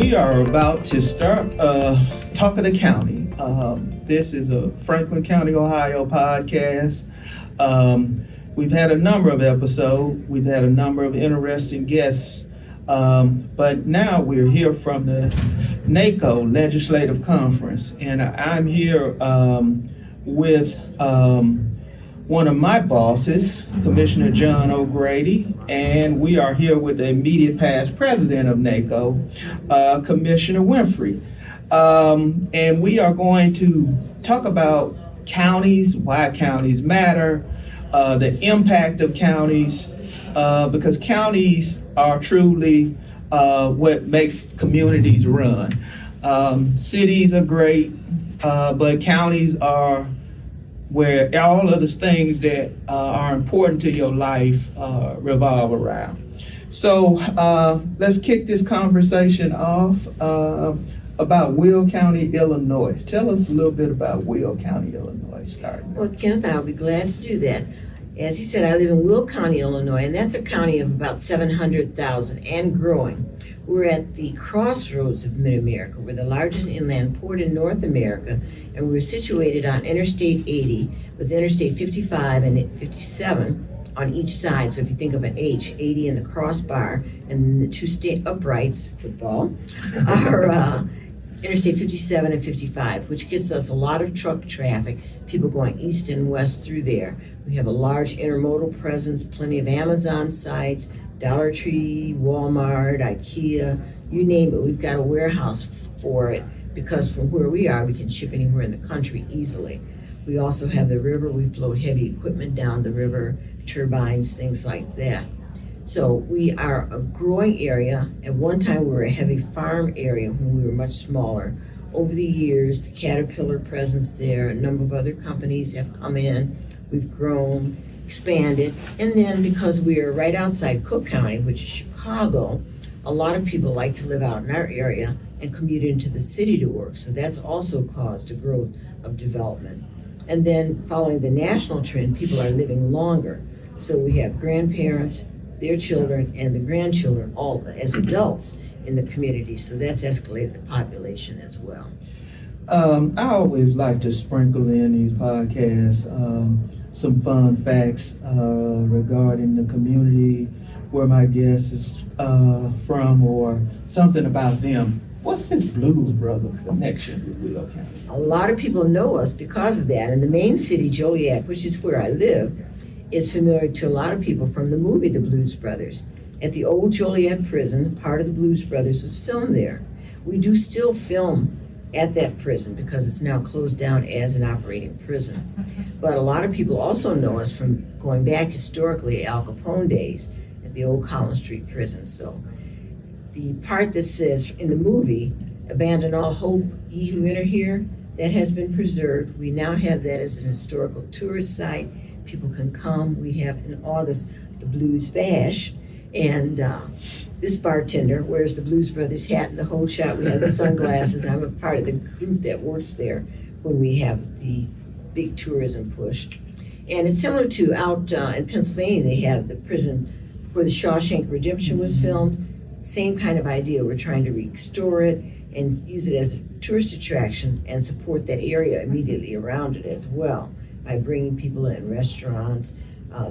We are about to start Talk of the County. This is a Franklin County, Ohio podcast. We've had a number of episodes. We've had a number of interesting guests. But now we're here from the NACo Legislative Conference. And I'm here with one of my bosses, Commissioner John O'Grady, and we are here with the immediate past president of NACo, Commissioner Winfrey. And we are going to talk about counties, why counties matter, the impact of counties, because counties are truly what makes communities run. Cities are great, but counties are where all of the things that are important to your life revolve around. So let's kick this conversation off about Will County, Illinois. Tell us a little bit about Will County, Illinois, starting. Well, Kenneth, I'll be glad to do that. As he said, I live in Will County, Illinois, and that's a county of about 700,000 and growing. We're at the crossroads of Mid-America. We're the largest inland port in North America, and we're situated on Interstate 80 with Interstate 55 and 57 on each side. So if you think of an H, 80 in the crossbar, and the two state uprights, football, are Interstate 57 and 55, which gives us a lot of truck traffic, people going east and west through there. We have a large intermodal presence, plenty of Amazon sites, Dollar Tree, Walmart, IKEA, you name it. We've got a warehouse for it because from where we are, we can ship anywhere in the country easily. We also have the river. We float heavy equipment down the river, turbines, things like that. So we are a growing area. At one time, we were a heavy farm area when we were much smaller. Over the years, the Caterpillar presence there, a number of other companies have come in. We've grown, expanded, and then because we are right outside Cook County, which is Chicago, a lot of people like to live out in our area and commute into the city to work. So that's also caused a growth of development. And then following the national trend, people are living longer. So we have grandparents, their children, and the grandchildren all as adults in the community. So that's escalated the population as well. I always like to sprinkle in these podcasts some fun facts regarding the community where my guest is from, or something about them. What's this Blues Brother connection with Will County? A lot of people know us because of that. And the main city, Joliet, which is where I live, is familiar to a lot of people from the movie The Blues Brothers. At the old Joliet prison, part of The Blues Brothers was filmed there. We do still film at that prison because it's now closed down as an operating prison. But a lot of people also know us from going back historically Al Capone days at the old Collins Street prison. So the part that says in the movie, "Abandon all hope, ye who enter here," that has been preserved. We now have that as an historical tourist site. People can come. We have in August the Blues Bash, and this bartender wears the Blues Brothers hat and the whole shot. We have the sunglasses. I'm a part of the group that works there when we have the big tourism push. And it's similar to out in Pennsylvania, they have the prison where the Shawshank Redemption was filmed. Same kind of idea. We're trying to restore it and use it as a tourist attraction and support that area immediately around it as well by bringing people in, restaurants,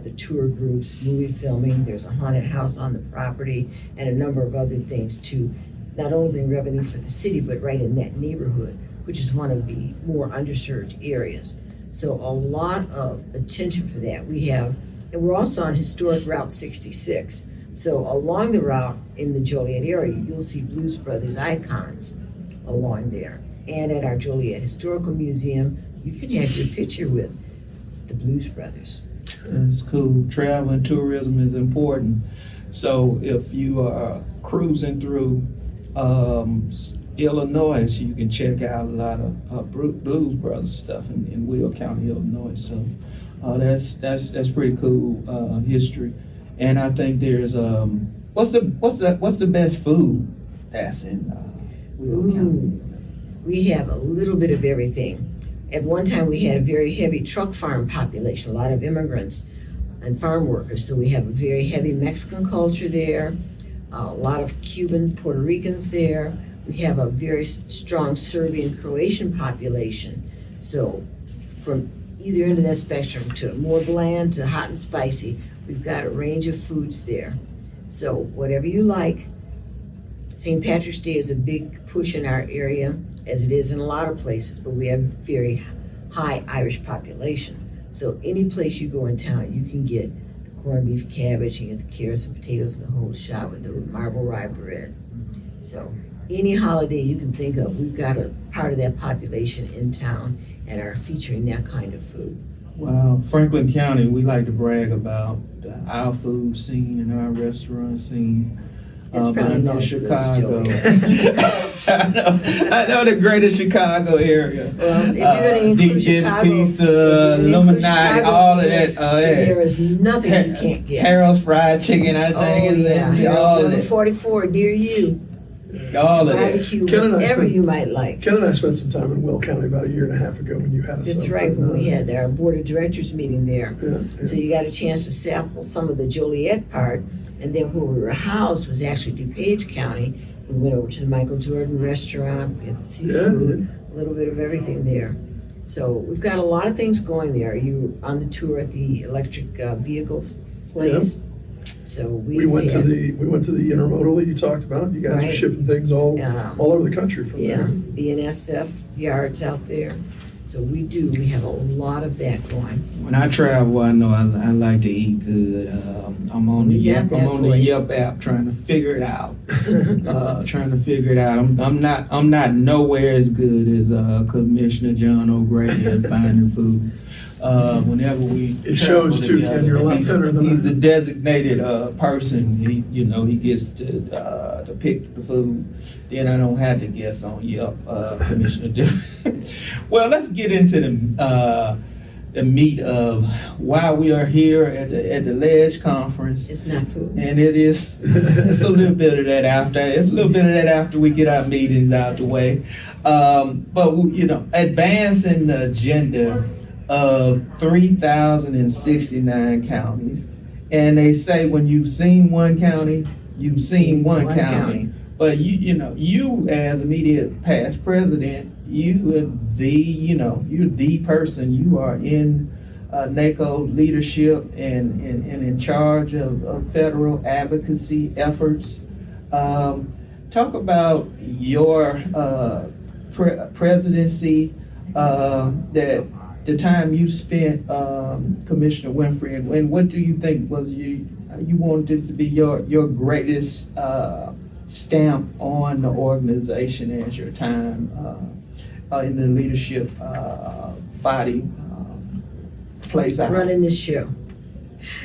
the tour groups, movie filming. There's a haunted house on the property and a number of other things to not only bring revenue for the city, but right in that neighborhood, which is one of the more underserved areas. So a lot of attention for that we have. And we're also on historic Route 66. So along the route in the Joliet area, you'll see Blues Brothers icons along there. And at our Joliet Historical Museum, you can have your picture with the Blues Brothers. It's cool. Travel and tourism is important. So if you are cruising through Illinois, you can check out a lot of Blues Brothers stuff in Will County, Illinois. So that's pretty cool history. And I think there's what's the best food that's in Will County? We have a little bit of everything. At one time, we had a very heavy truck farm population, a lot of immigrants and farm workers. So we have a very heavy Mexican culture there, a lot of Cuban, Puerto Ricans there. We have a very strong Serbian Croatian population. So from either end of that spectrum to more bland to hot and spicy, we've got a range of foods there. So whatever you like. St. Patrick's Day is a big push in our area, as it is in a lot of places, but we have a very high Irish population. So any place you go in town, you can get the corned beef cabbage, you get the carrots and potatoes and the whole shot with the marble rye bread. So any holiday you can think of, we've got a part of that population in town and are featuring that kind of food. Wow, Franklin County, we like to brag about our food scene and our restaurant scene. It's But I probably know not Chicago. as I know the greater Chicago area. Well, if you're going to include Deep Chicago, Pizza, if you're gonna include Illuminati, Chicago, all of yes, that. there is nothing you can't get. Harold's Fried Chicken, I Oh think. and yeah, then Harold's all of number that. 44 near you. All of that. Barbecue, Ken and I whatever spent- you might like. Ken and I spent some time in Will County about a year and a half ago when you had us That's up. right, and, when we had our board of directors meeting there. Yeah, So you got a chance to sample some of the Joliet part, and then where we were housed was actually DuPage County. We went over to the Michael Jordan restaurant, we had the seafood, a little bit of everything there. So we've got a lot of things going there. You on the tour at the electric vehicles place? So we went to the intermodal that you talked about. You guys are Right. shipping things all over the country from yeah, there. BNSF yards out there. So we have a lot of that going. When I travel, I know I like to eat good. I'm on the We got Yelp. that I'm on for the you. Yelp app trying to figure it out. I'm not nowhere as good as Commissioner John O'Grady at finding food. Whenever we It travel shows too, together, Ken, you're a lot thinner than he's I. the designated person. He gets to pick the food. Then I don't have to guess on Yelp, Commissioner. Well, let's get into the meat of why we are here at the LEDGE conference. It's not food. And it's a little bit of that after. It's a little bit of that after we get our meetings out the way. But advancing the agenda of 3,069 counties. And they say when you've seen one county, you've seen one county. But you as immediate past president, you're the person. You are in NACo leadership and in charge of federal advocacy efforts. Talk about your presidency, that the time you spent, Commissioner Winfrey, and what do you think was you wanted to be your greatest stamp on the organization as your time in the leadership body plays out? Running the show.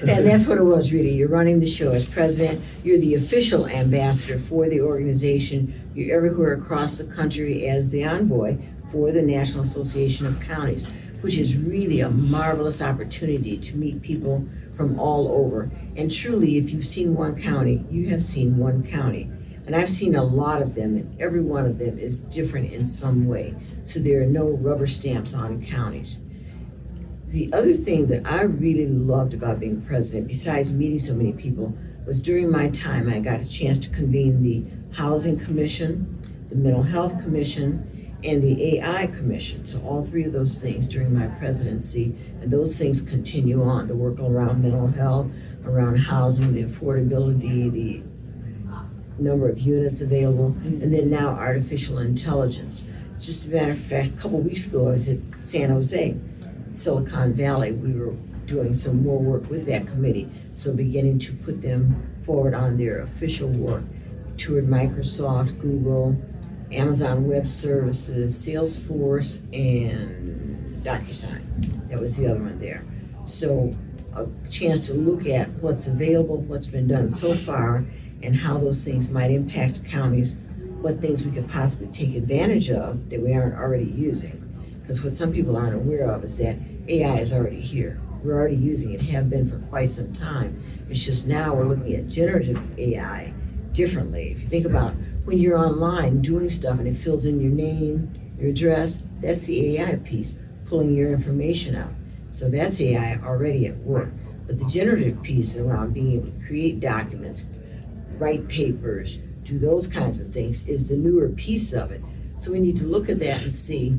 And that's what it was really. You're running the show as president. You're the official ambassador for the organization. You're everywhere across the country as the envoy for the National Association of Counties, which is really a marvelous opportunity to meet people from all over. And truly, if you've seen one county, you have seen one county. And I've seen a lot of them, and every one of them is different in some way. So there are no rubber stamps on counties. The other thing that I really loved about being president, besides meeting so many people, was during my time I got a chance to convene the Housing Commission, the Mental Health Commission, and the AI Commission. So all three of those things during my presidency, and those things continue on. The work around mental health, around housing, the affordability, the number of units available, and then now artificial intelligence. Just a matter of fact, a couple weeks ago I was at San Jose, Silicon Valley. We were doing some more work with that committee, so beginning to put them forward on their official work. Toured Microsoft, Google, Amazon Web Services, Salesforce, and DocuSign. That was the other one there. So a chance to look at what's available, what's been done so far, and how those things might impact counties, what things we could possibly take advantage of that we aren't already using. Because what some people aren't aware of is that AI is already here. We're already using it, have been for quite some time. It's just now we're looking at generative AI differently. If you think about when you're online doing stuff and it fills in your name, your address, that's the AI piece, pulling your information out. So that's AI already at work. But the generative piece around being able to create documents, write papers, do those kinds of things is the newer piece of it. So we need to look at that and see,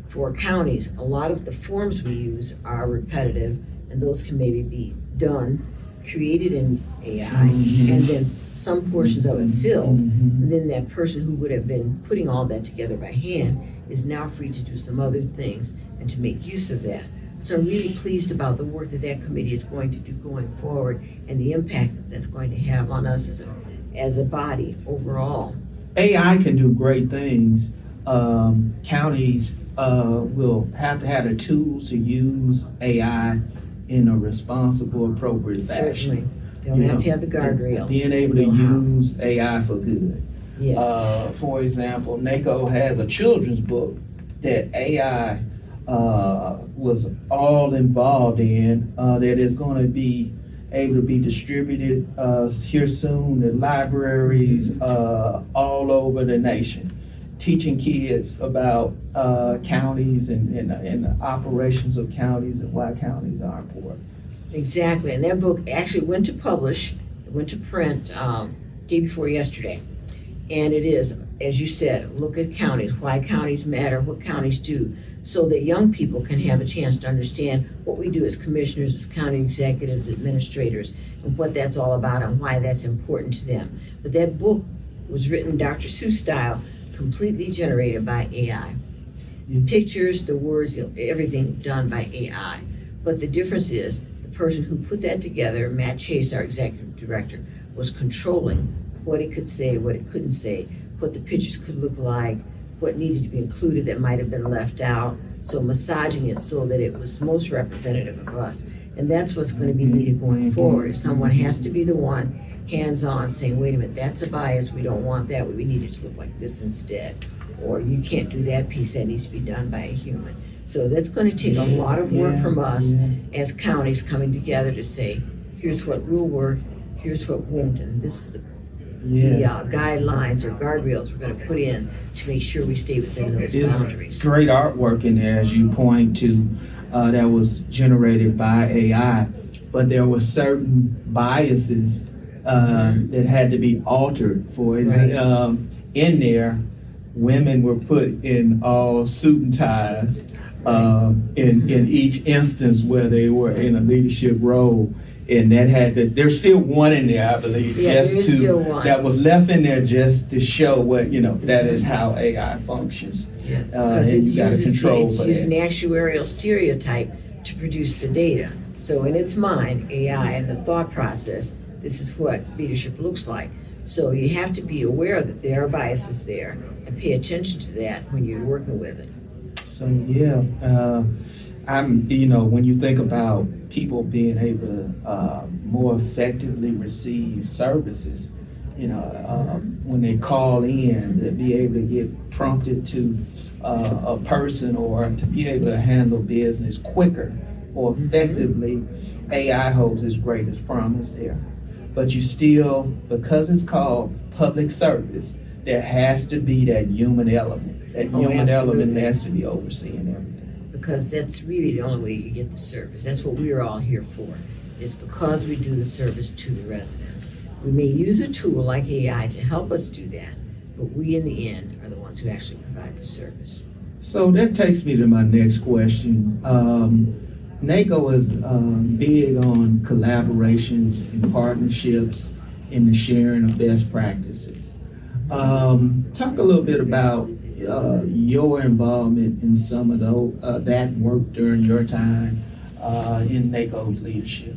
for counties, a lot of the forms we use are repetitive, and those can maybe be done, created in AI, and then some portions of it filled. And then that person who would have been putting all that together by hand is now free to do some other things and to make use of that. So I'm really pleased about the work that that committee is going to do going forward and the impact that that's going to have on us as a body overall. AI can do great things. Counties will have to have the tools to use AI in a responsible, appropriate fashion. Certainly. They'll have to have the guardrails. Being able to use AI for good. Yes. For example, NACo has a children's book that AI was all involved in, that is going to be able to be distributed here soon at libraries all over the nation, teaching kids about counties and the operations of counties and why counties are important. Exactly, and that book actually went to publish, it went to print day before yesterday. And it is, as you said, look at counties, why counties matter, what counties do, so that young people can have a chance to understand what we do as commissioners, as county executives, administrators, and what that's all about and why that's important to them. But that book was written Dr. Seuss style, completely generated by AI. The pictures, the words, everything done by AI. But the difference is, the person who put that together, Matt Chase, our executive director, was controlling what it could say, what it couldn't say, what the pictures could look like, what needed to be included that might have been left out. So massaging it so that it was most representative of us. And that's what's going to be needed going forward. Someone has to be the one hands-on saying, wait a minute, that's a bias, we don't want that, we need it to look like this instead. Or you can't do that piece, that needs to be done by a human. So that's going to take a lot of work from us as counties coming together to say, here's what will work, here's what won't, and this is the guidelines or guardrails we're going to put in to make sure we stay within those boundaries. It's great artwork in there, as you point to, that was generated by AI, but there were certain biases that had to be altered. For example, in there, women were put in all suit and ties in each instance where they were in a leadership role. And that had to, there's still one in there, I believe, that was left in there just to show what, that is how AI functions. Yes, because it uses an that. actuarial stereotype to produce the data. So in its mind, AI and the thought process, this is what leadership looks like. So you have to be aware that there are biases there and pay attention to that when you're working with it. So when you think about people being able to more effectively receive services, when they call in, to be able to get prompted to a person or to be able to handle business quicker or effectively, AI holds its greatest promise there. But you still, because it's called public service, there has to be that human element. That human element has to be overseeing everything. Because that's really the only way you get the service. That's what we're all here for. It's because we do the service to the residents. We may use a tool like AI to help us do that, but we in the end are the ones who actually provide the service. So that takes me to my next question. NACo is big on collaborations and partnerships in the sharing of best practices. Talk a little bit about your involvement in some of that work during your time in NACo's leadership.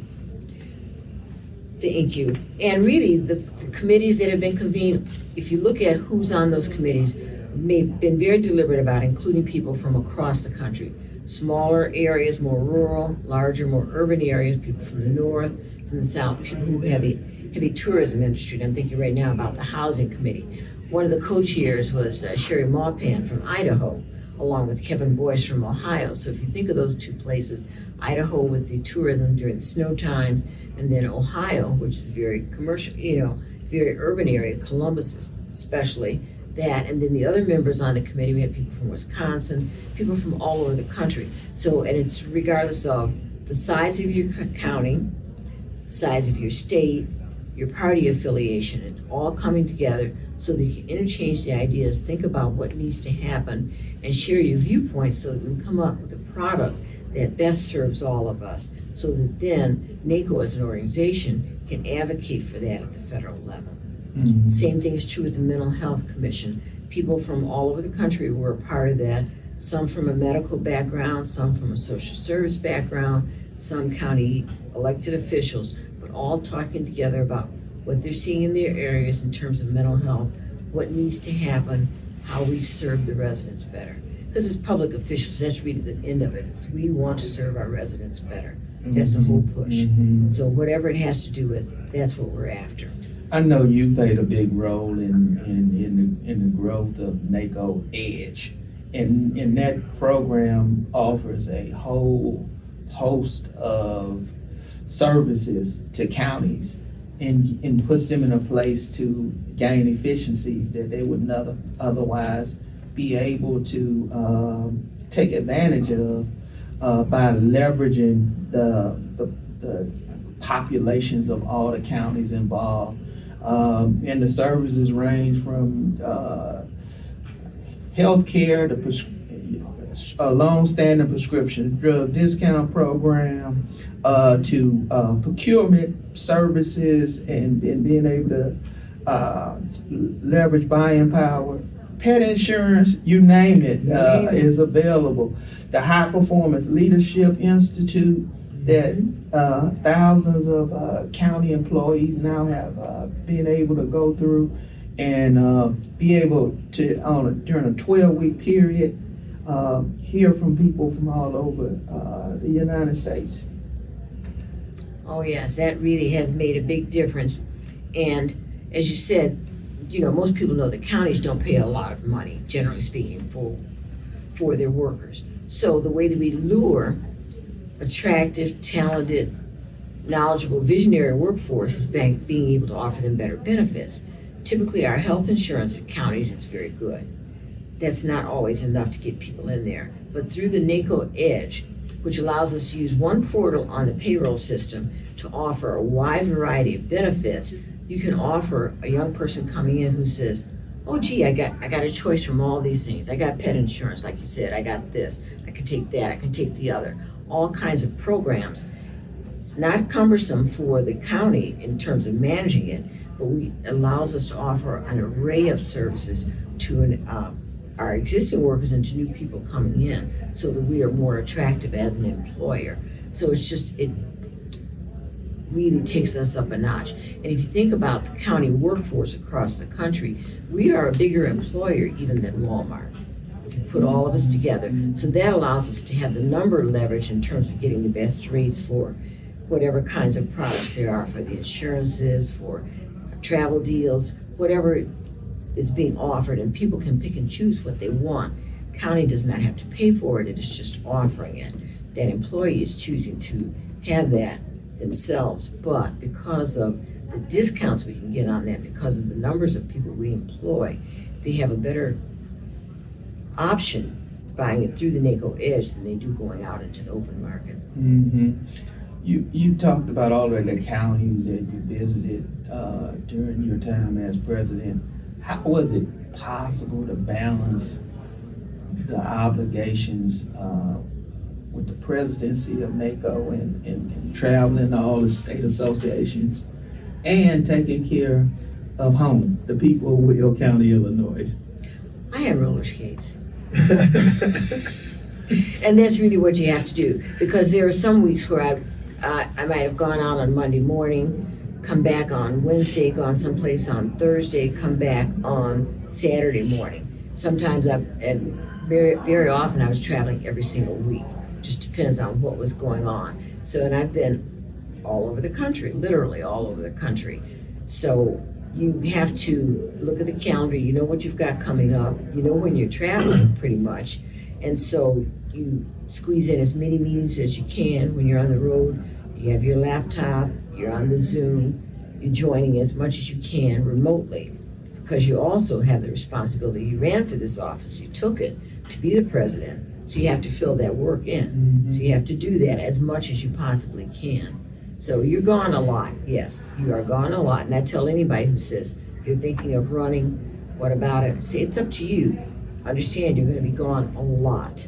Thank you. And really, the committees that have been convened, if you look at who's on those committees, been very deliberate about including people from across the country. Smaller areas, more rural, larger, more urban areas, people from the north, from the south, people who have a heavy tourism industry. And I'm thinking right now about the housing committee. One of the co-chairs was Sherry Maupan from Idaho, along with Kevin Boyce from Ohio. So if you think of those two places, Idaho with the tourism during the snow times, and then Ohio, which is very commercial, very urban area, Columbus especially, that, and then the other members on the committee, we had people from Wisconsin, people from all over the country. So, and it's regardless of the size of your county, size of your state, your party affiliation. It's all coming together so that you can interchange the ideas, think about what needs to happen, and share your viewpoints so that we can come up with a product that best serves all of us, so that then NACo as an organization can advocate for that at the federal level. Mhm. Same thing is true with the Mental Health Commission. People from all over the country were a part of that, some from a medical background, some from a social service background, some county elected officials, but all talking together about what they're seeing in their areas in terms of mental health, what needs to happen, how we serve the residents better. Because as public officials, that's really the end of it. It's we want to serve our residents better. That's the whole push. Mhm. So whatever it has to do with, that's what we're after. I know you played a big role in the growth of NACo Edge, and that program offers a whole host of services to counties and puts them in a place to gain efficiencies that they would not otherwise be able to take advantage of by leveraging the populations of all the counties involved. And the services range from healthcare to long-standing prescription drug discount program to procurement services and being able to leverage buying power. Pet insurance, you name it, is available. The High Performance Leadership Institute that thousands of county employees now have been able to go through and be able to, during a 12-week period, hear from people from all over the United States. Oh yes, that really has made a big difference. And as you said, most people know that counties don't pay a lot of money, generally speaking, for their workers. So the way that we lure attractive, talented, knowledgeable, visionary workforce is being able to offer them better benefits. Typically, our health insurance in counties is very good. That's not always enough to get people in there. But through the NACo Edge, which allows us to use one portal on the payroll system to offer a wide variety of benefits, you can offer a young person coming in who says, oh gee, I got a choice from all these things. I got pet insurance, like you said, I got this, I can take that, I can take the other. All kinds of programs. It's not cumbersome for the county in terms of managing it, but allows us to offer an array of services to our existing workers and to new people coming in, so that we are more attractive as an employer. So it really takes us up a notch. And if you think about the county workforce across the country, we are a bigger employer even than Walmart. If you put all of us together, so that allows us to have the number leverage in terms of getting the best rates for whatever kinds of products there are, for the insurances, for travel deals, whatever is being offered, and people can pick and choose what they want. County does not have to pay for it, it is just offering it. That employee is choosing to have that themselves, but because of the discounts we can get on that, because of the numbers of people we employ, they have a better option buying it through the NACo Edge than they do going out into the open market. Mm-hmm. You talked about all of the counties that you visited during your time as president. How was it possible to balance the obligations with the presidency of NACo and traveling to all the state associations and taking care of home, the people of Will County, Illinois? I had roller skates. And that's really what you have to do, because there are some weeks where I might have gone out on Monday morning, come back on Wednesday, gone someplace on Thursday, come back on Saturday morning. Sometimes and very, very often I was traveling every single week. Just depends on what was going on. So, and I've been all over the country, literally all over the country. So you have to look at the calendar, you know what you've got coming up, you know when you're traveling pretty much. And so you squeeze in as many meetings as you can when you're on the road. You have your laptop, you're on the Zoom, you're joining as much as you can remotely, because you also have the responsibility. You ran for this office, you took it to be the president, so you have to fill that work in. Mm-hmm. So you have to do that as much as you possibly can. So you're gone a lot. Yes, you are gone a lot. And I tell anybody who says they're thinking of running, what about it? See, it's up to you. Understand you're going to be gone a lot,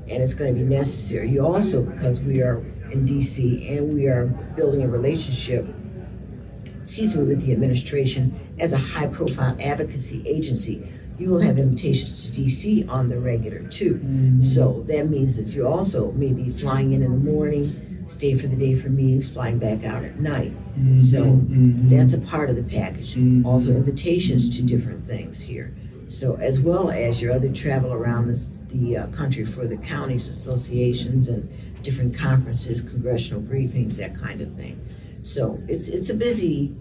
and it's going to be necessary. You also, because we are in DC and we are building a relationship, with the administration as a high-profile advocacy agency, you will have invitations to DC on the regular too. So that means that you also may be flying in the morning, stay for the day for meetings, flying back out at night. So that's a part of the package. Also invitations to different things here. So as well as your other travel around the country for the counties, associations, and different conferences, congressional briefings, that kind of thing. So it's a busy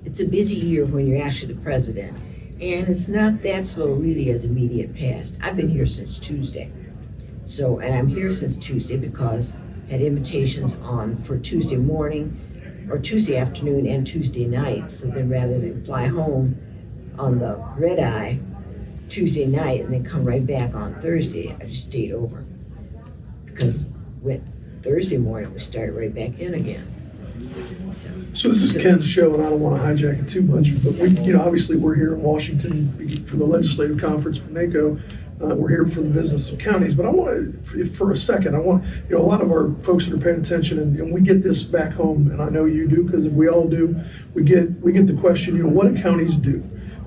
year when you're actually the president, and it's not that slow really as immediate past. I've been here since Tuesday, and I'm here since Tuesday because I had invitations for Tuesday morning, or Tuesday afternoon and Tuesday night. So then rather than fly home on the red eye Tuesday night and then come right back on Thursday, I just stayed over because with Thursday morning we started right back in again. So this is Ken's show, and I don't want to hijack it too much, but obviously we're here in Washington for the legislative conference for NACo. We're here for the business of counties, but I want to, for a second, a lot of our folks that are paying attention, and we get this back home, and I know you do because we all do. We get the question, what do counties do?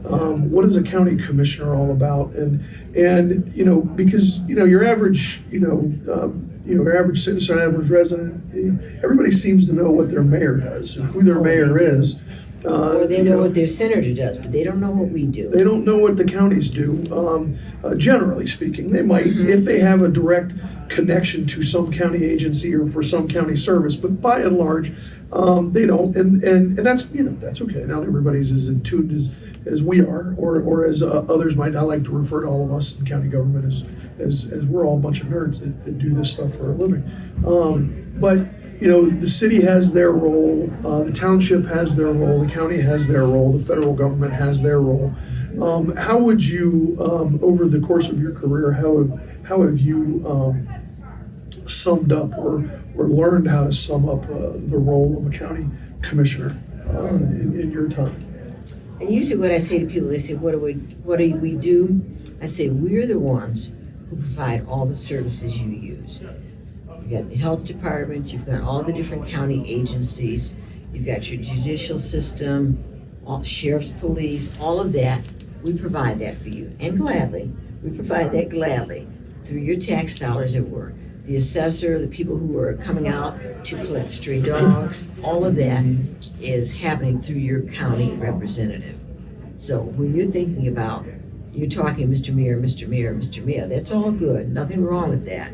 What is a county commissioner all about? And because your average your average citizen, average resident, everybody seems to know what their mayor does and who their mayor is. Or they know what their senator does, but they don't know what we do. They don't know what the counties do. Generally speaking, they might if they have a direct connection to some county agency or for some county service, but by and large, they don't. And that's that's okay. Not everybody's as in tune as we are, or as others might. I like to refer to all of us in county government as we're all a bunch of nerds that do this stuff for a living. But the city has their role, the township has their role, the county has their role, the federal government has their role. How would you, over the course of your career, how have you summed up or learned how to sum up the role of a county commissioner in your time? And usually what I say to people, they say, what do we do? I say, we're the ones who provide all the services you use. You've got the health department, you've got all the different county agencies, you've got your judicial system, all the sheriff's police, all of that. We provide that for you, and gladly. We provide that gladly through your tax dollars at work. The assessor, the people who are coming out to collect stray dogs, all of that is happening through your county representative. So when you're thinking about, you're talking Mr. Mayor, Mr. Mayor, Mr. Mayor, that's all good, nothing wrong with that.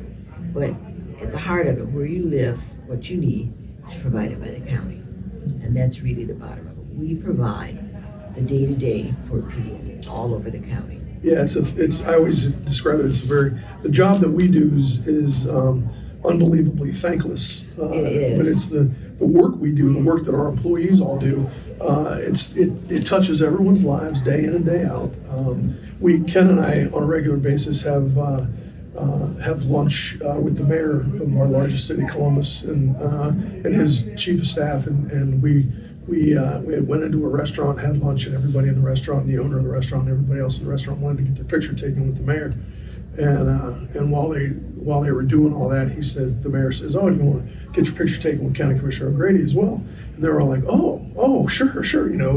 But at the heart of it, where you live, what you need is provided by the county. And that's really the bottom of it. We provide the day-to-day for people all over the county. Yeah, I always describe it as the job that we do is unbelievably thankless. It is. But it's the work we do, the work that our employees all do. It touches everyone's lives day in and day out. Ken and I, on a regular basis, have lunch with the mayor of our largest city, Columbus, and his chief of staff, and we went into a restaurant, had lunch, and everybody in the restaurant, and the owner of the restaurant, and everybody else in the restaurant wanted to get their picture taken with the mayor. And while they were doing all that, the mayor says, "Oh, you want to get your picture taken with County Commissioner O'Grady as well?" And they were all like, "Oh, sure,"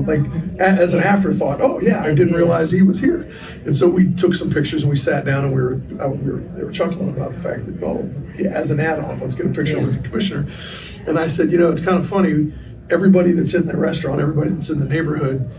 like as an afterthought. "Oh yeah, I didn't realize he was here." And so we took some pictures and we sat down and they were chuckling about the fact that as an add-on, let's get a picture with the commissioner. And I said, it's kind of funny. Everybody that's in the restaurant, everybody that's in the neighborhood,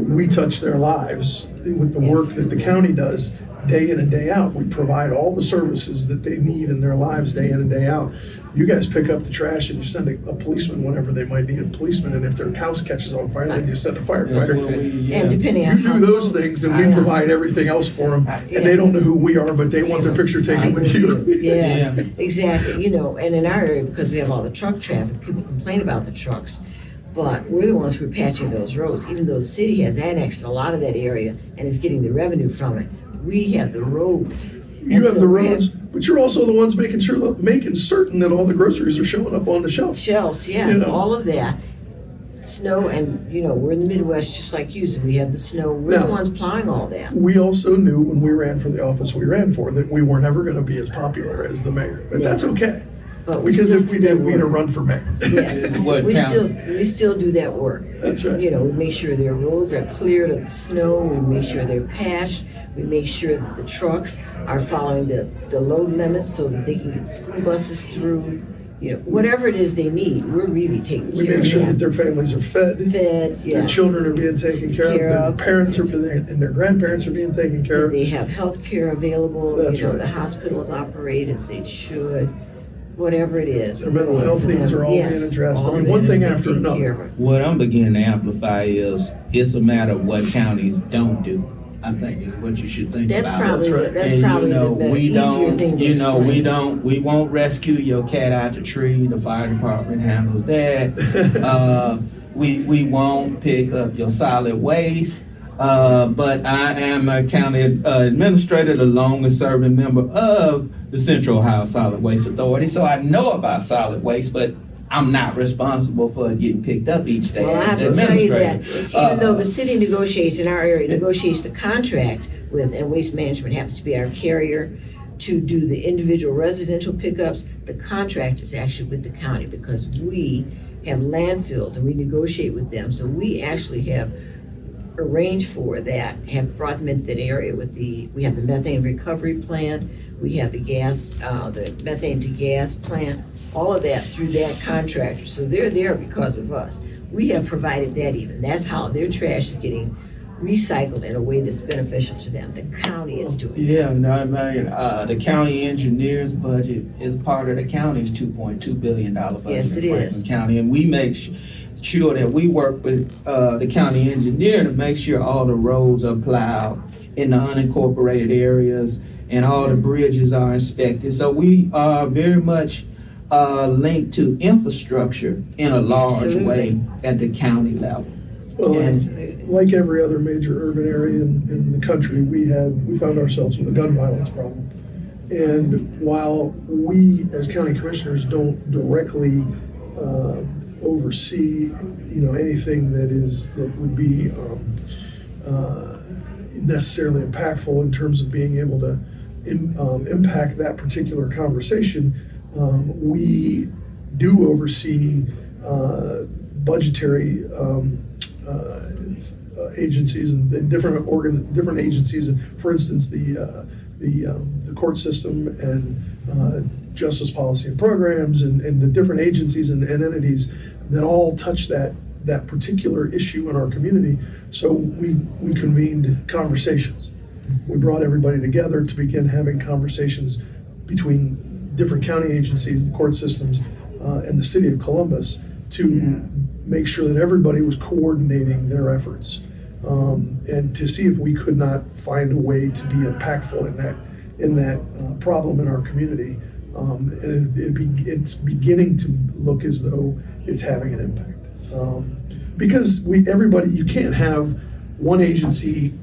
we touch their lives with the work that the county does day in and day out. We provide all the services that they need in their lives day in and day out. You guys pick up the trash and you send a policeman whenever they might need a policeman, and if their house catches on fire, then you send a firefighter. And depending on you do those things, and we provide everything else for them, and they don't know who we are, but they want their picture taken with you. Yes, exactly. And in our area, because we have all the truck traffic, people complain about the trucks, but we're the ones who are patching those roads. Even though the city has annexed a lot of that area and is getting the revenue from it, we have the roads You have the roads, but you're also the ones making certain that all the groceries are showing up on the shelves. Shelves, yes, all of that. Snow, and we're in the Midwest just like you, so we have the snow. We're the ones plowing all that. We also knew when we ran for the office we ran for that we were never going to be as popular as the mayor, but that's okay. But because if we did, we'd have run for mayor. Yes, we still do that work. That's right. We make sure their roads are cleared of the snow. We make sure they're patched. We make sure that the trucks are following the load limits so that they can get the school buses through. Whatever it is they need, we're really taking care of. We make sure that their families are fed. Their children are being taken care of. Their parents and their grandparents are being taken care of. They have health care available. That's right. The hospitals operate as they should. Whatever it is. Their mental health needs are all being addressed. One thing after another. What I'm beginning to amplify is it's a matter of what counties don't do. I think is what you should think about. That's probably the easier thing to explain. We won't rescue your cat out the tree. The fire department handles that. We won't pick up your solid waste. But I am a county administrator, the longest serving member of the Central Ohio Solid Waste Authority. So I know about solid waste, but I'm not responsible for it getting picked up each day. Well, I have to tell you that even though the city negotiates in our area, negotiates the contract with, and Waste Management happens to be our carrier, to do the individual residential pickups, the contract is actually with the county because we have landfills and we negotiate with them. So we actually have arranged for that, have brought them into that area we have the methane recovery plant, we have the methane to gas plant, all of that through that contractor. So they're there because of us. We have provided that even. That's how their trash is getting recycled in a way that's beneficial to them. The county is doing the county engineer's budget is part of the county's $2.2 billion budget. Yes, it is. County, and we make sure that we work with the county engineer to make sure all the roads are plowed in the unincorporated areas and all the bridges are inspected. So we are very much linked to infrastructure in a large way at the county level. Well, like every other major urban area in the country, we found ourselves with a gun violence problem. And while we as county commissioners don't directly oversee, anything that would be necessarily impactful in terms of being able to impact that particular conversation, we do oversee budgetary agencies and different agencies, and for instance, the court system and justice policy and programs and the different agencies and entities that all touch that particular issue in our community. So we convened conversations. We brought everybody together to begin having conversations between different county agencies, the court systems, and the city of Columbus to make sure that everybody was coordinating their efforts, and to see if we could not find a way to be impactful in that problem in our community. And it's beginning to look as though it's having an impact. Because you can't have one agency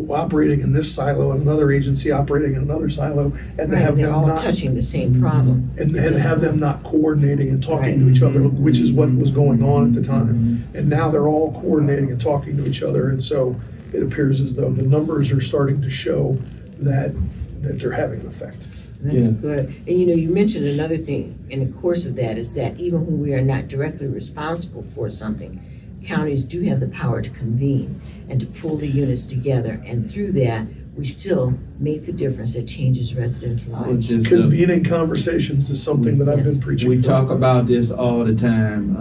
operating in this silo and another agency operating in another silo, and have they're them all not touching the same problem, and have them not coordinating and talking to each other, which is what was going on at the time. And now they're all coordinating and talking to each other, and so it appears as though the numbers are starting to show that they're having an effect. That's good. And you mentioned another thing in the course of that is that even when we are not directly responsible for something, counties do have the power to convene and to pull the units together, and through that we still make the difference that changes residents' lives. Convening conversations is something that I've been preaching. We talk about this all the time.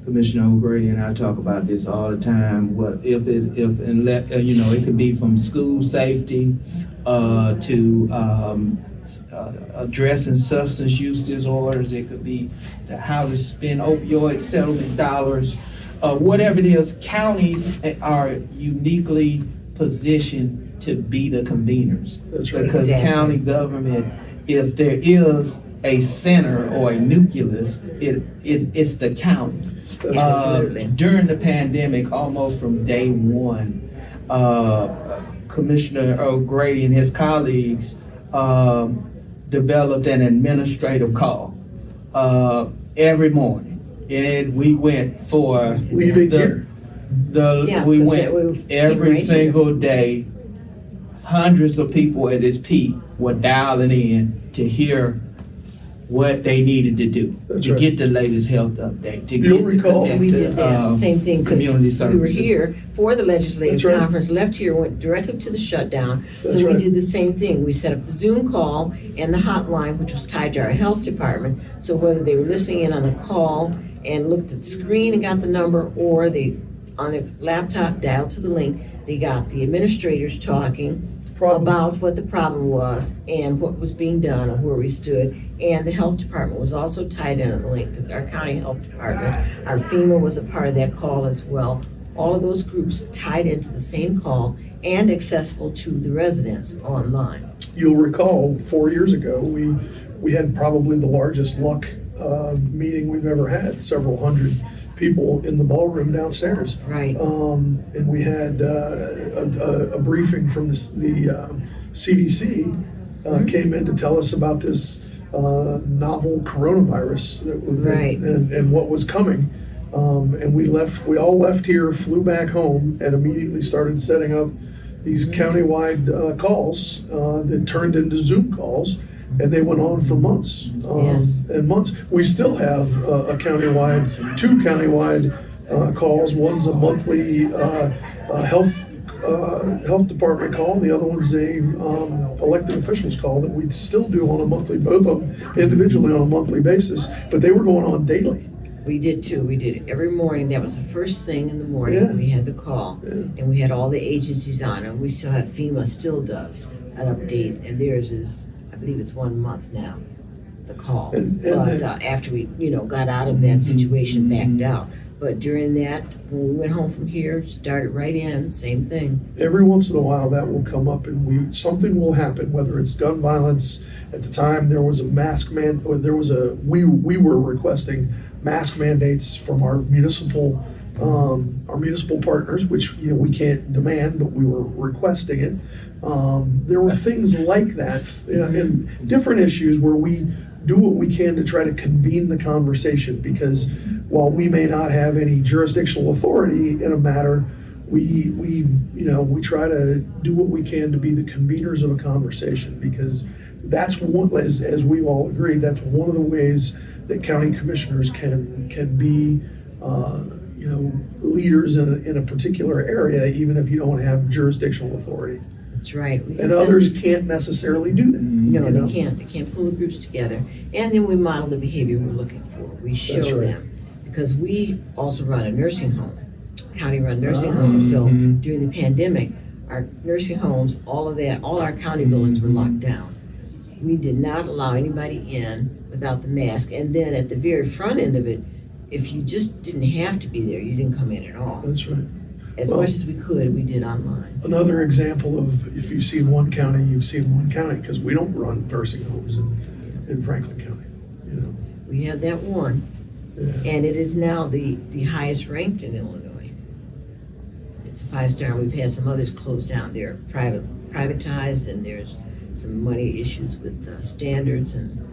Commissioner O'Grady and I talk about this all the time. It could be from school safety to addressing substance use disorders. It could be how to spend opioid settlement dollars. Whatever it is, counties are uniquely positioned to be the conveners. That's right. Because county government, if there is a center or a nucleus, it's the county. During the pandemic, almost from day one, Commissioner O'Grady and his colleagues developed an administrative call every morning, and we went for Leaving here. We 'cause went that every right single day. Hundreds of people at this peak were dialing in to hear what they needed to do That's to right. get the latest health update. To You'll get recall- to We connect did to, that, same thing, because community we were services. here for the legislative That's right. conference, left here, went directly to the shutdown. That's So we right. did the same thing. We set up the Zoom call and the hotline, which was tied to our health department. So whether they were listening in on the call and looked at the screen and got the number, or they, on their laptop, dialed to the link, they got the administrators talking Problem. about what the problem was and what was being done and where we stood. And the health department was also tied in on the link, because our county health department, our FEMA was a part of that call as well. All of those groups tied into the same call and accessible to the residents online. You'll recall 4 years ago, we had probably the largest luck meeting we've ever had, several hundred people in the ballroom downstairs. Right. And we had a briefing from the CDC came in to tell us about this novel coronavirus Right. and what was coming. And we all left here, flew back home, and immediately started setting up these countywide calls that turned into Zoom calls. And they went on for months Yes. and months. We still have two countywide calls. One's a monthly health department call, and the other one's a elected officials call that we still do on a monthly, both of them individually on a monthly basis. But they were going on daily. We did too. We did it every morning. That was the first thing in the morning. Yeah. We had the call, and we had all the agencies on, and we still have FEMA still does an update, and theirs is, I believe it's 1 month now, the call. But after we, got out of that situation, backed out. But during that, when we went home from here, started right in, same thing. Every once in a while that will come up, and something will happen, whether it's gun violence. At the time there was a we were requesting mask mandates from our municipal partners, which we can't demand, but we were requesting it. There were things like that, and different issues where we do what we can to try to convene the conversation, because while we may not have any jurisdictional authority in a matter, we try to do what we can to be the conveners of a conversation, because that's one, as we've all agreed, that's one of the ways that county commissioners can be leaders in a particular area, even if you don't have jurisdictional authority. That's right. And others can't necessarily do that. No, they can't. They can't pull the groups together. And then we model the behavior we're looking for. We show That's right. them. Because we also run a nursing home, county-run nursing home. So during the pandemic, our nursing homes, all our county buildings were locked down. We did not allow anybody in without the mask. And then at the very front end of it, if you just didn't have to be there, you didn't come in at all. That's right. As much as we could, we did online. Another example of, if you've seen one county, you've seen one county, because we don't run nursing homes in Franklin County. We had that one. Yeah. And it is now the highest ranked in Illinois. It's a 5-star. We've had some others close down. They're privatized, and there's some money issues with standards and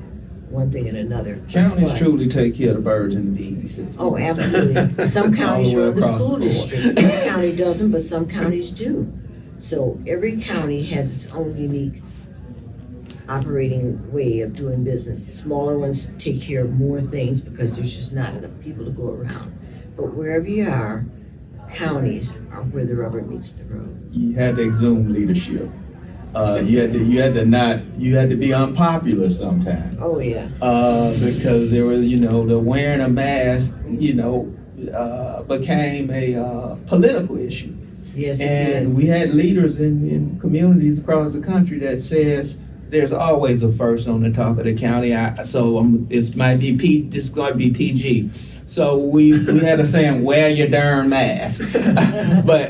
one thing and another. Counties truly take care of the birds and the bees. Oh, absolutely. Some counties All the way run the across school the board. district. Every county doesn't, but some counties do. So every county has its own unique operating way of doing business. The smaller ones take care of more things because there's just not enough people to go around. But wherever you are, counties are where the rubber meets the road. You had to exhume leadership. You had to be unpopular sometimes. Oh yeah. Because there was, the wearing a mask, became a political issue. Yes, it And did. we had leaders in communities across the country that says there's always a first on the talk of the county. This might be this is going to be PG. So we had a saying, wear your darn mask. But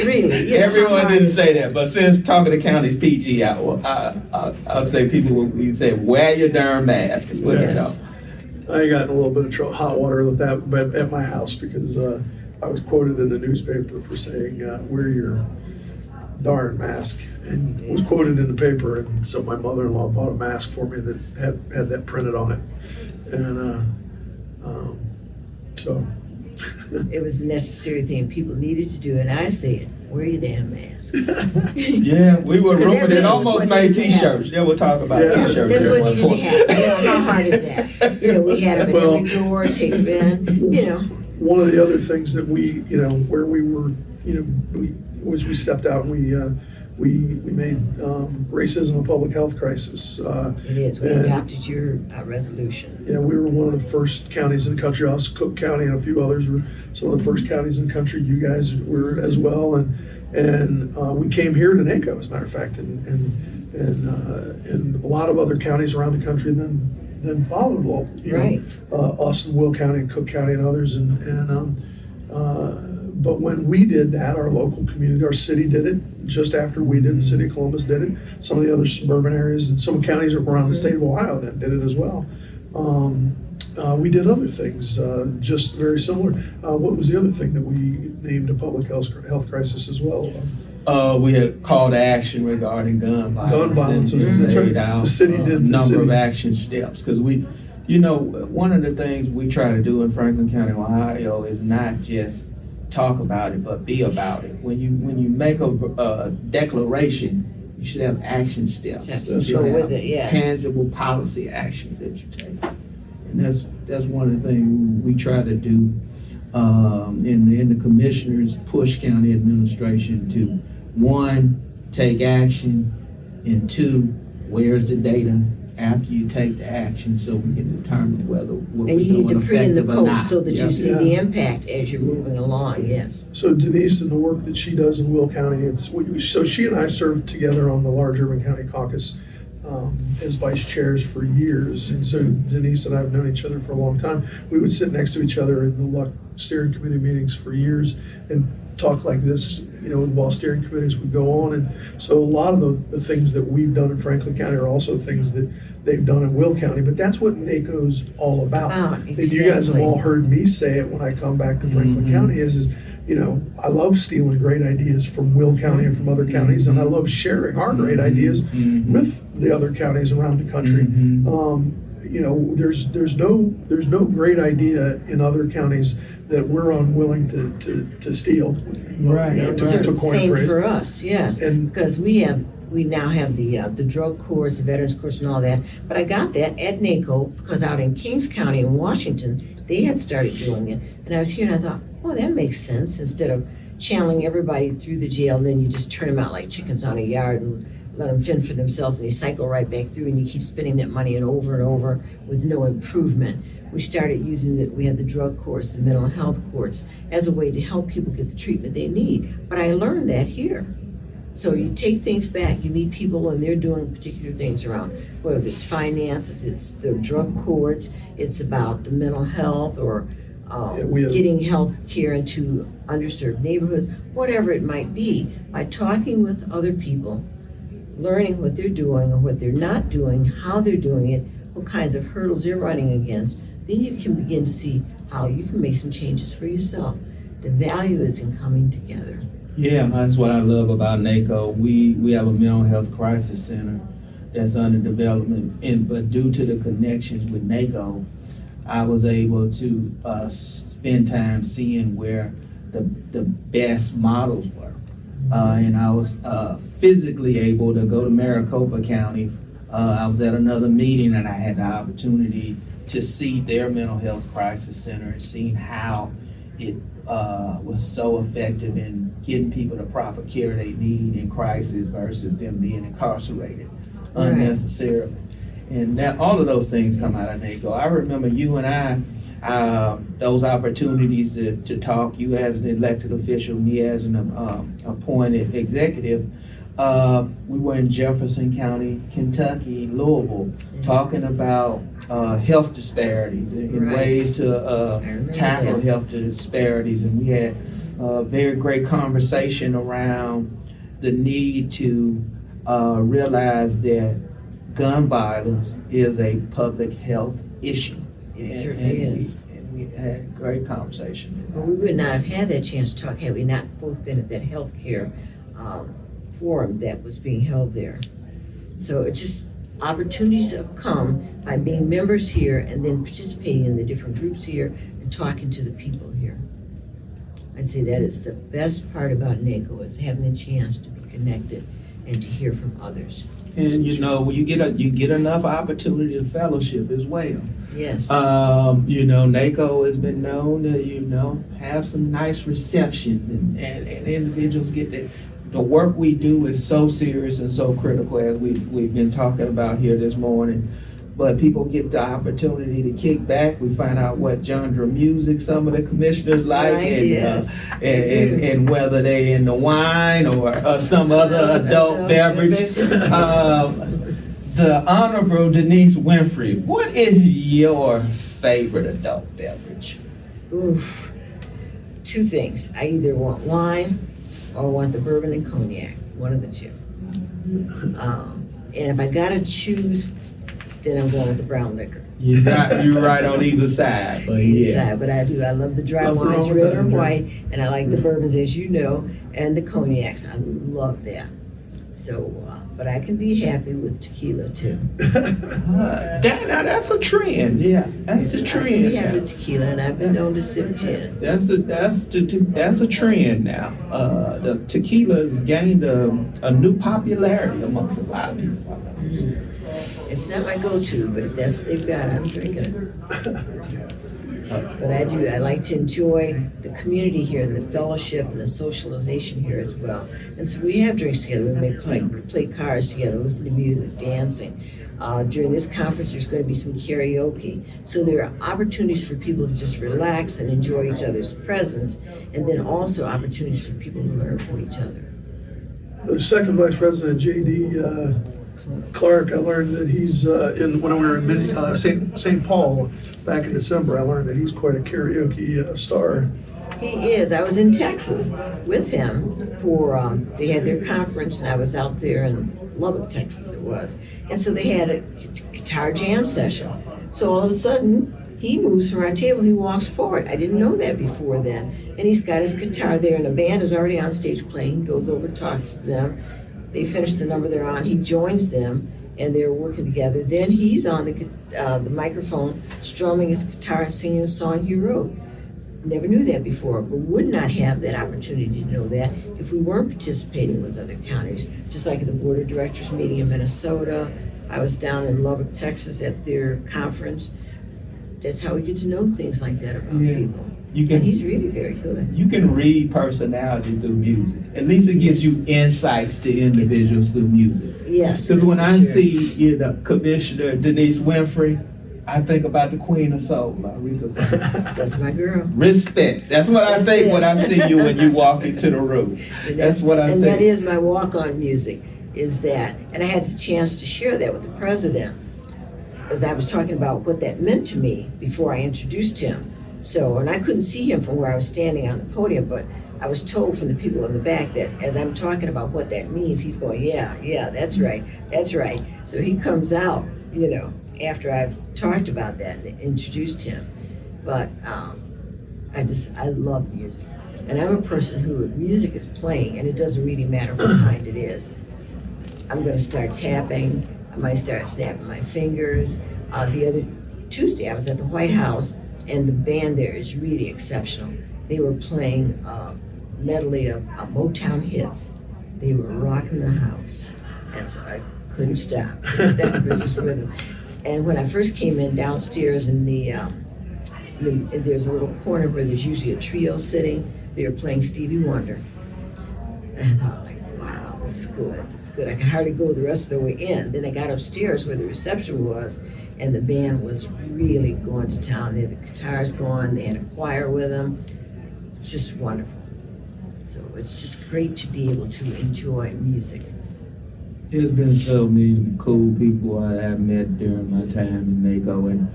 Really, everyone didn't say that. But since talking to county's PG, I'll say people will say, wear your darn mask. Yes. I got in a little bit of hot water with that at my house, because I was quoted in the newspaper for saying, wear your darn mask, and was quoted in the paper, and so my mother-in-law bought a mask for me that had that printed on it, and so. It was a necessary thing people needed to do, and I said, wear your damn mask. Yeah, we were 'Cause that rooming really and was almost what made needed to happen. t-shirts. Yeah, we'll talk about Yeah. t-shirts That's at what one needed to point. happen. You know, how hard is that? You know, we had them at Well- every door, take them in, you know. One of the other things that we, where we were, was we stepped out and we made racism a public health crisis. It is. We And- adopted your resolution. Yeah, we were one of the first counties in the country. Also, Cook County and a few others were some of the first counties in the country. You guys were as well, and we came here to NACo, as a matter of fact, and a lot of other counties around the country then followed. Well, Right. Us and Will County and Cook County and others, but when we did that, our local community, our city did it just after we did. The city of Columbus did it. Some of the other suburban areas and some counties around the state of Ohio then did it as well. We did other things just very similar. What was the other thing that we named a public health crisis as well? We had call to action regarding gun violence. Gun violence, and that's right. laid out The city a did, the number of city. action steps, because one of the things we try to do in Franklin County, Ohio, is not just talk about it, but be about it. When you make a declaration, you should have action steps. Steps You to should go have with it, yes. tangible policy actions that you take. And that's one of the things we try to do in the commissioners push county administration to, one, take action, and two, where's the data after you take the action, so we can determine whether what And we're you need doing to pre and the effective or not. post so that Yeah. you see the impact as you're moving along, yes. So Denise and the work that she does in Will County, so she and I served together on the large urban county caucus as vice chairs for years. And so Denise and I have known each other for a long time. We would sit next to each other in the LUC steering committee meetings for years and talk like this, while steering committees would go on. And so a lot of the things that we've done in Franklin County are also things that they've done in Will County, but that's what NACo's all about. And you guys have all heard me say it when I come back to Franklin County is, I love stealing great ideas from Will County and from other counties, and I love sharing our great ideas with the other counties around the country. There's no great idea in other counties that we're unwilling to steal. Right. To coin a Same phrase. for us, yes, And- because we now have the drug course, the veterans course and all that. But I got that at NACo because out in Kings County in Washington, they had started doing it. And I was here and I thought, oh, that makes sense. Instead of channeling everybody through the jail, then you just turn them out like chickens on a yard and let them fend for themselves, and they cycle right back through, and you keep spending that money and over with no improvement. We started using we had the drug courts, the mental health courts, as a way to help people get the treatment they need. But I learned that here. So you take things back, you meet people and they're doing particular things around, whether it's finances, it's the drug courts, it's about the mental health, or getting health care into underserved neighborhoods, whatever it might be. By talking with other people, learning what they're doing or what they're not doing, how they're doing it, what kinds of hurdles they're running against, then you can begin to see how you can make some changes for yourself. The value is in coming together. Yeah, that's what I love about NACo. We have a mental health crisis center that's under development, but due to the connections with NACo, I was able to spend time seeing where the best models were. And I was physically able to go to Maricopa County. I was at another meeting and I had the opportunity to see their mental health crisis center and seeing how it was so effective in getting people the proper care they need in crisis versus them being incarcerated unnecessarily. And that all of those things come out of NACo. I remember you and I, those opportunities to talk, you as an elected official, me as an appointed executive. We were in Jefferson County, Kentucky, Louisville, talking about health disparities and ways to tackle health disparities. And we had a very great conversation around the need to realize that gun violence is a public health issue. It certainly is. And we had a great conversation. Well, we would not have had that chance to talk had we not both been at that healthcare forum that was being held there. So it's just opportunities have come by being members here and then participating in the different groups here and talking to the people here. I'd say that is the best part about NACo, is having a chance to be connected and to hear from others. And you get enough opportunity to fellowship as well. Yes. NACo has been known to, have some nice receptions and individuals get to, the work we do is so serious and so critical, as we've been talking about here this morning. But people get the opportunity to kick back. We find out what genre music some of the commissioners like, and whether they in the wine or some other adult beverage. The Honorable Denise Winfrey, what is your favorite adult beverage? Oof. Two things. I either want wine or I want the bourbon and cognac. One of the two. And if I gotta choose, then I'm going with the brown liquor. You're right on either side, but yeah. But I love the dry wines, red or white, and I like the bourbons, as you know, and the cognacs. I love that. So, but I can be happy with tequila too. That's a trend. Yeah, that's a trend. I can be happy with tequila, and I've been known to sip gin. That's a trend now. The tequila has gained a new popularity amongst a lot of people. It's not my go-to, but if that's what they've got, I'm drinking it. But I like to enjoy the community here and the fellowship and the socialization here as well. And so we have drinks together. We may play cards together, listen to music, dancing. During this conference, there's going to be some karaoke. So there are opportunities for people to just relax and enjoy each other's presence, and then also opportunities for people to learn from each other. The second vice president, J.D. Clark, I learned that he's when we were in St. Paul back in December. I learned that he's quite a karaoke star. He is. I was in Texas with him for, they had their conference, and I was out there in Lubbock, Texas it was. And so they had a guitar jam session. So all of a sudden, he moves from our table, he walks forward. I didn't know that before then. And he's got his guitar there, and the band is already on stage playing. He goes over, talks to them. They finish the number they're on. He joins them, and they're working together. Then he's on the microphone, strumming his guitar and singing a song he wrote. Never knew that before, but would not have that opportunity to know that if we weren't participating with other counties. Just like at the board of directors meeting in Minnesota, I was down in Lubbock, Texas at their conference. That's how we get to know things like that about people. And he's really very good. You can read personality through music. At least it gives you insights to individuals through music. Yes. Because when I see Commissioner Denise Winfrey, I think about the Queen of Soul, Aretha Franklin. That's my girl. Respect. That's what I think when I see you when you walk into the room. That's what I think. And that is my walk-on music, is that. And I had the chance to share that with the president, as I was talking about what that meant to me before I introduced him. So, and I couldn't see him from where I was standing on the podium, but I was told from the people in the back that as I'm talking about what that means, he's going, yeah, that's right. So he comes out, after I've talked about that and introduced him. But I love music. And I'm a person who, if music is playing, and it doesn't really matter what kind it is, I'm going to start tapping. I might start snapping my fingers. The other Tuesday, I was at the White House, and the band there is really exceptional. They were playing a medley of Motown hits. They were rocking the house. And so I couldn't stop. Just with them. And when I first came in downstairs in there's a little corner where there's usually a trio sitting. They were playing Stevie Wonder. And I thought, wow, this is good. I could hardly go the rest of the way in. Then I got upstairs where the reception was, and the band was really going to town. They had the guitars going, they had a choir with them. It's just wonderful. So it's just great to be able to enjoy music. There's been so many cool people I have met during my time in NACo, and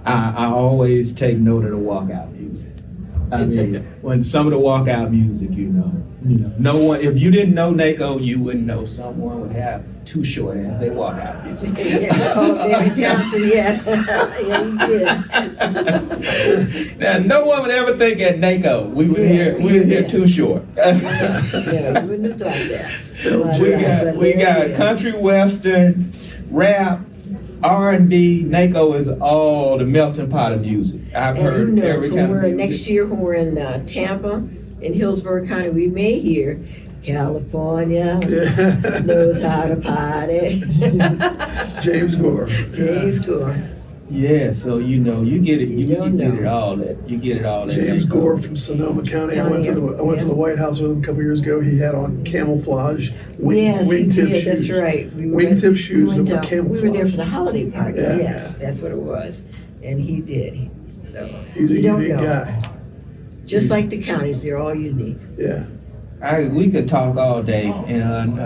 I always take note of the walkout music. I mean, when some of the walkout music, no one. If you didn't know NACo, you wouldn't know someone would have Too Short as their walkout music. Barry Johnson, yes. Yeah, he did. Now, no one would ever think at NACo we would hear Too Short. Yeah, you wouldn't have thought that. We got country western, rap, R&B. NACo is all the melting pot of music. I've And who heard knows, every kind of music. next year when we're in Tampa, in Hillsborough County, we may hear California knows how to party. James Gore. James Gore. Yeah, so you get it. You don't get know. it all. You get it all. James NACo. Gore from Sonoma County. I went to the White House with him a couple years ago. He had on camouflage Yes, he wingtip did. shoes. That's right. Wingtip shoes that were camouflage. We were there for the holiday party. Yeah. Yes, that's what it was. And he did. So He's a you don't unique know. guy. Just like the counties, they're all unique. Yeah. We could talk all day, and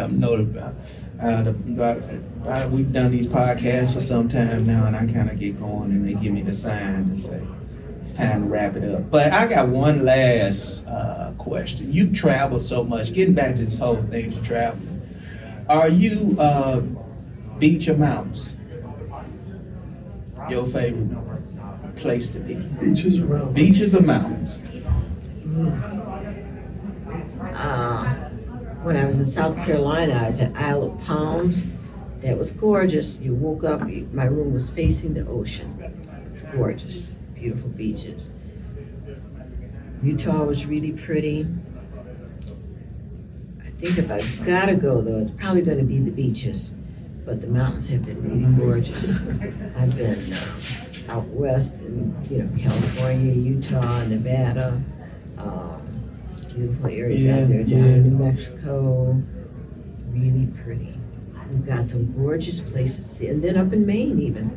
we've done these podcasts for some time now, and I kind of get going, and they give me the sign to say it's time to wrap it up. But I got one last question. You've traveled so much. Getting back to this whole thing of traveling, are you beach or mountains? Your favorite place to be? Beaches around. Beaches or mountains? When I was in South Carolina, I was at Isle of Palms. That was gorgeous. You woke up, my room was facing the ocean. It's gorgeous, beautiful beaches. Utah was really pretty. I think if I've got to go, though, it's probably going to be the beaches. But the mountains have been really gorgeous. I've been out west in California, Utah, Nevada. Beautiful areas out there down in New Mexico. Really pretty. We've got some gorgeous places to see. And then up in Maine even,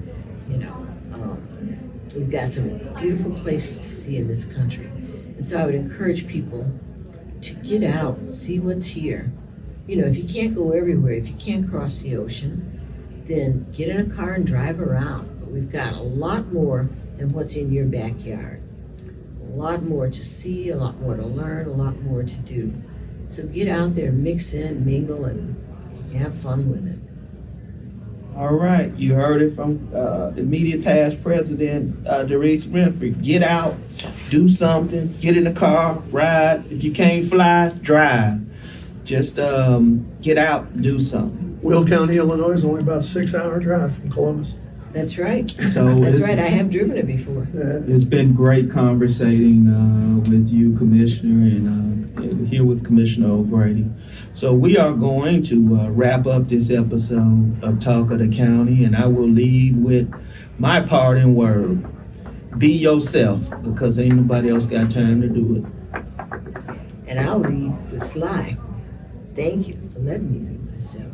we've got some beautiful places to see in this country. And so I would encourage people to get out, see what's here. If you can't go everywhere, if you can't cross the ocean, then get in a car and drive around. But we've got a lot more than what's in your backyard. A lot more to see, a lot more to learn, a lot more to do. So get out there, mix in, mingle, and have fun with it. All right, you heard it from immediate past president Denise Winfrey. Get out, do something, get in the car, ride. If you can't fly, drive. Just get out and do something. Will County, Illinois is only about a 6-hour drive from Columbus. That's right. So That's right. I have driven it before. It's been great conversating with you, Commissioner, and here with Commissioner O'Grady. So we are going to wrap up this episode of Talk of the County, and I will leave with my parting word. Be yourself, because ain't nobody else got time to do it. And I'll leave with Sly. Thank you for letting me be myself.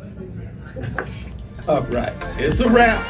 All right, it's a wrap.